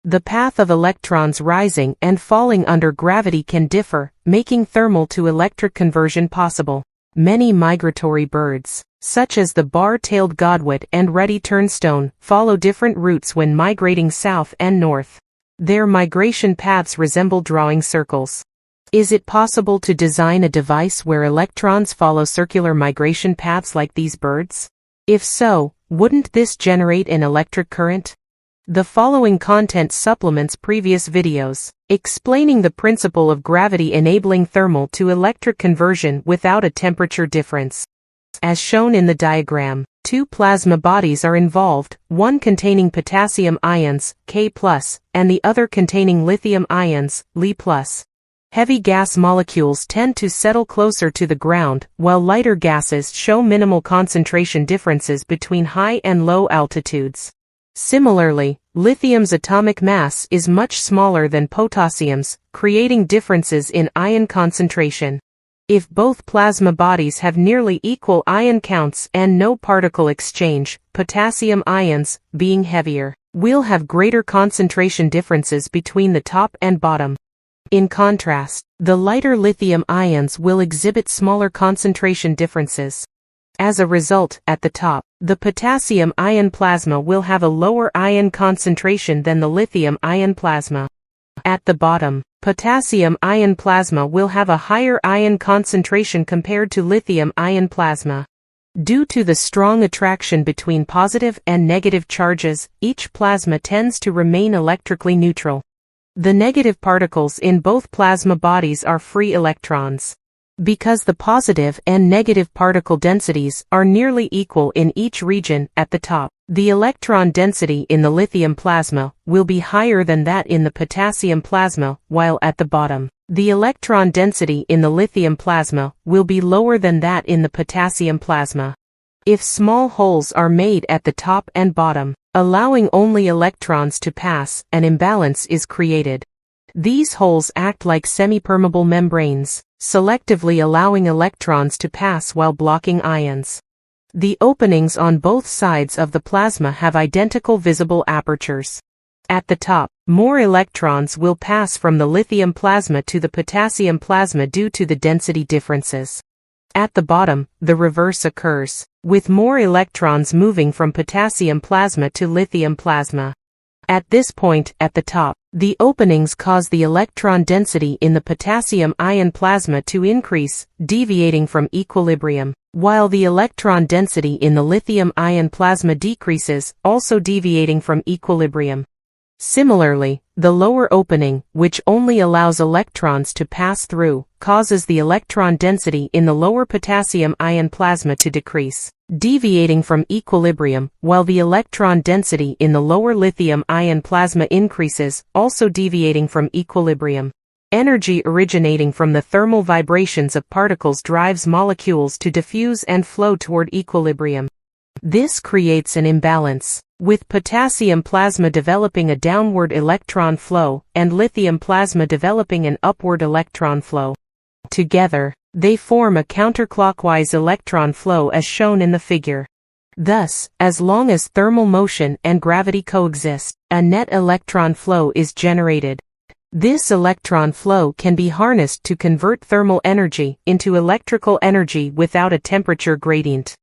The path of electrons rising and falling under gravity can differ, making thermal to electric conversion possible. Many migratory birds, such as the bar-tailed godwit and ruddy turnstone, follow different routes when migrating south and north. Their migration paths resemble drawing circles. Is it possible to design a device where electrons follow circular migration paths like these birds? If so, wouldn't this generate an electric current? The following content supplements previous videos, explaining the principle of gravity enabling thermal to electric conversion without a temperature difference. As shown in the diagram, two plasma bodies are involved, one containing potassium ions, K+, and the other containing lithium ions, Li+. Heavy gas molecules tend to settle closer to the ground, while lighter gases show minimal concentration differences between high and low altitudes. Similarly, lithium's atomic mass is much smaller than potassium's, creating differences in ion concentration. If both plasma bodies have nearly equal ion counts and no particle exchange, potassium ions, being heavier, will have greater concentration differences between the top and bottom. In contrast, the lighter lithium ions will exhibit smaller concentration differences. As a result, at the top, the potassium ion plasma will have a lower ion concentration than the lithium ion plasma. At the bottom, potassium ion plasma will have a higher ion concentration compared to lithium ion plasma. Due to the strong attraction between positive and negative charges, each plasma tends to remain electrically neutral. The negative particles in both plasma bodies are free electrons. Because the positive and negative particle densities are nearly equal in each region, at the top, the electron density in the lithium plasma will be higher than that in the potassium plasma, while at the bottom, the electron density in the lithium plasma will be lower than that in the potassium plasma. If small holes are made at the top and bottom, allowing only electrons to pass, an imbalance is created. These holes act like semi-permeable membranes, selectively allowing electrons to pass while blocking ions. The openings on both sides of the plasma have identical visible apertures. At the top, more electrons will pass from the lithium plasma to the potassium plasma due to the density differences. At the bottom, the reverse occurs, with more electrons moving from potassium plasma to lithium plasma. At this point, at the top, the openings cause the electron density in the potassium ion plasma to increase, deviating from equilibrium, while the electron density in the lithium ion plasma decreases, also deviating from equilibrium. Similarly, the lower opening, which only allows electrons to pass through, causes the electron density in the lower potassium ion plasma to decrease, deviating from equilibrium, while the electron density in the lower lithium ion plasma increases, also deviating from equilibrium. Energy originating from the thermal vibrations of particles drives molecules to diffuse and flow toward equilibrium. This creates an imbalance, with potassium plasma developing a downward electron flow and lithium plasma developing an upward electron flow. Together, they form a counterclockwise electron flow as shown in the figure. Thus, as long as thermal motion and gravity coexist, a net electron flow is generated. This electron flow can be harnessed to convert thermal energy into electrical energy without a temperature gradient.